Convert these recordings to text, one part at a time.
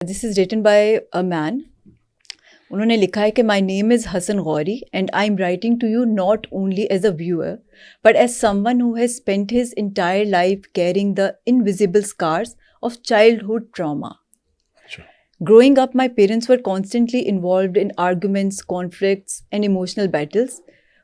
This is written by a man. उन्होंने लिखा है कि my name is Hasan Ghauri and I am writing to you not only as a viewer but as someone who has spent his entire life carrying the invisible scars of childhood trauma. Sure. Growing up, my parents were constantly involved in arguments, conflicts, and emotional battles.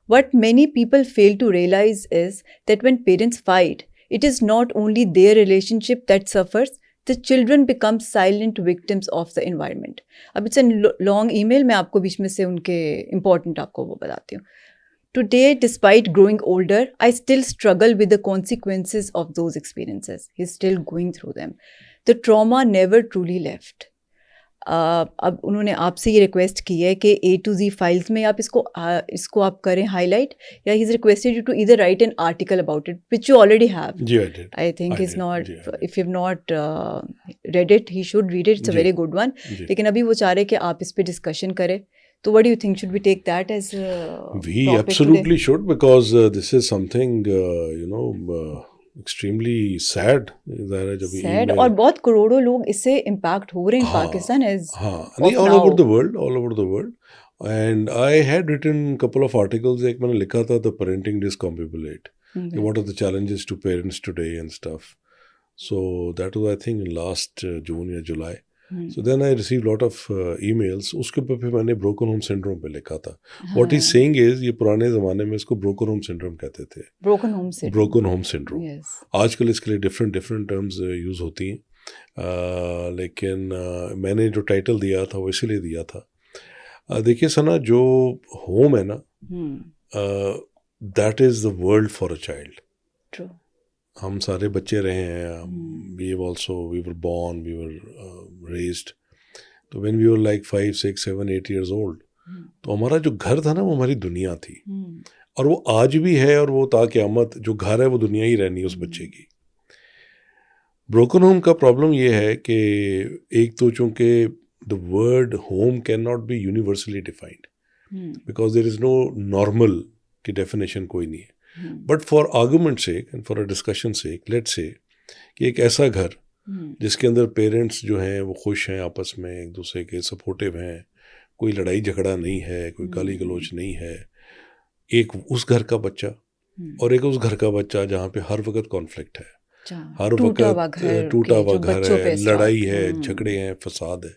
What many people fail to realize is that when parents fight, it is not only their relationship that suffers, the children become silent victims of the environment. अब it's a long email, मैं आपको बीच में से उनके important आपको वो बताती हूँ. Today, despite growing older, I still struggle with the consequences of those experiences. He's still going through them. The trauma never truly left. अब उन्होंने आपसे ये रिक्वेस्ट की है कि A to Z फाइल्स में आप इसको आप करें हाईलाइट या he's requested you to either write an article about it, which you already have. Yeah, I did. I think I it's did. not, Yeah, if you've not read it, he should read it. It's a very good one. लेकिन अभी वो चाह रहे कि आप इस पे discussion करें. So what do you think? Should we take that as a We topic absolutely today? should, because this is something extremely sad. ज़ाहिर है जब Sad email, और बहुत करोड़ों लोग इससे इम्पैक्ट हो रहे हैं हाँ, पाकिस्तान as हाँ, नहीं, of all over now. the world, all over the world. And I had written couple of articles. एक मैंने लिखा था The Parenting Discombobulate. Okay. What are the challenges to parents today and stuff. So that was, I think, in last June or July. So then I received a lot of emails. उसके ऊपर फिर मैंने broken home syndrome पे लिखा था. What he's saying is ये पुराने ज़माने में इसको broken home syndrome कहते थे. Broken home syndrome. Broken home syndrome. Yes. आजकल इसके लिए different terms यूज़ होती हैं. लेकिन मैंने जो टाइटल दिया था वो इसीलिए दिया था. देखिए सना, जो होम है ना, that is the world for a child. True. हम सारे बच्चे रहे हैं. We were born, we were raised. तो when we were like 5, 6, 7, 8 years old, तो हमारा जो घर था ना वो हमारी दुनिया थी. और वो आज भी है, और वो ता क़यामत जो घर है वो दुनिया ही रहनी है उस बच्चे की. ब्रोकन होम का प्रॉब्लम ये है कि एक तो चूँकि the word home cannot be universally defined because there is no normal की definition कोई नहीं है. But for argument's sake and for a discussion sake, let's say कि एक ऐसा घर जिसके अंदर पेरेंट्स जो हैं वो खुश हैं, आपस में एक दूसरे के सपोर्टिव हैं, कोई लड़ाई झगड़ा नहीं है, कोई गाली गलौज नहीं है. एक उस घर का बच्चा और एक उस घर का बच्चा जहाँ पे हर वक्त कॉन्फ्लिक्ट है, हर वक्त टूटा हुआ घर है, लड़ाई है, झगड़े हैं, फसाद है.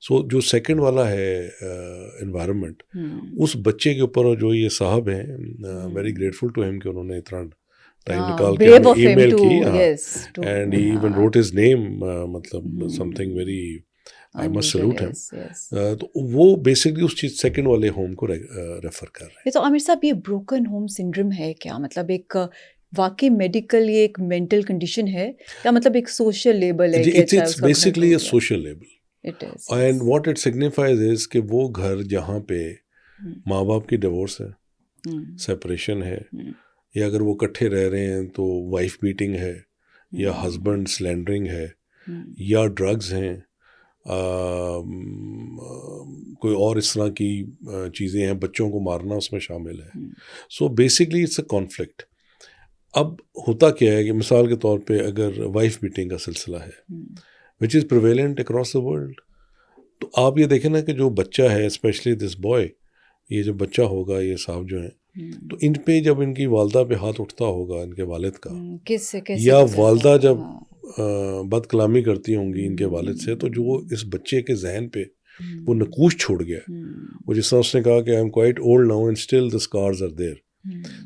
सो जो सेकंड वाला है एनवायरनमेंट, उस बच्चे के ऊपर जो ये साहब हैं, वेरी ग्रेटफुल टू हिम कि उन्होंने इतना टाइम निकाल के हमें ईमेल की, and he even wrote his name, मतलब something very, I must salute him. तो वो बेसिकली उस चीज सेकंड वाले होम को रेफर कर रहे हैं. तो आमिर साहब, ये ब्रोकन होम सिंड्रोम है क्या? मतलब एक वाकई मेडिकल, ये एक मेंटल कंडीशन है या मतलब एक सोशल लेबल है? It's basically a social label. It is. And what it signifies is कि वो घर जहाँ पे माँ बाप की डिवोर्स है, सेपरेशन है, या अगर वो इकट्ठे रह रहे हैं तो वाइफ बीटिंग है, या हस्बैंड स्लैंडरिंग है, या ड्रग्स हैं, कोई और इस तरह की चीज़ें हैं, बच्चों को मारना उसमें शामिल है. So basically it's a conflict. अब होता क्या है कि मिसाल के तौर पे अगर वाइफ बीटिंग का सिलसिला है which is prevalent across the world, तो आप ये देखें ना कि जो बच्चा है, स्पेशली दिस बॉय, ये जो बच्चा होगा, ये साहब जो हैं, तो इन पे जब इनकी वालदा पे हाथ उठता होगा इनके वालिद का, या वालदा जब बदकलामी करती होंगी इनके वालिद से, तो जो इस बच्चे के जहन पे वो नकूश छोड़ गया, वो जिस तरह उसने कहा कि I am quite old now and still the scars are there.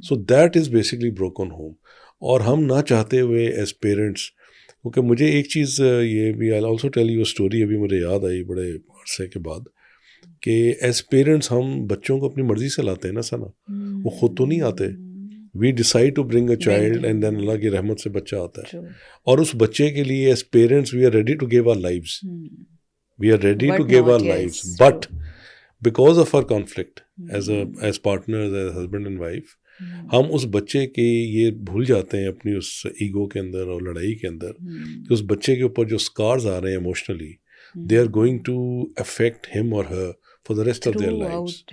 So that is basically broken home. और हम ना चाहते हुए एज पेरेंट्स, क्योंकि मुझे एक चीज़ ये भी, I also tell you story, अभी मुझे याद आई बड़े अरसे के बाद, कि एज पेरेंट्स हम बच्चों को अपनी मर्ज़ी से लाते हैं ना सना, वो ख़ुद तो नहीं आते. We decide to bring a child and then Allah की रहमत से बच्चा आता है. और उस बच्चे के लिए as parents we are ready to give our lives, we are ready to give our lives, but because of our conflict as partners, as husband and wife, हम उस बच्चे के ये भूल जाते हैं अपनी उस ईगो के अंदर और लड़ाई के अंदर कि उस बच्चे के ऊपर जो स्कार्स आ रहे हैं emotionally, they are going to affect him और her for the rest of their lives.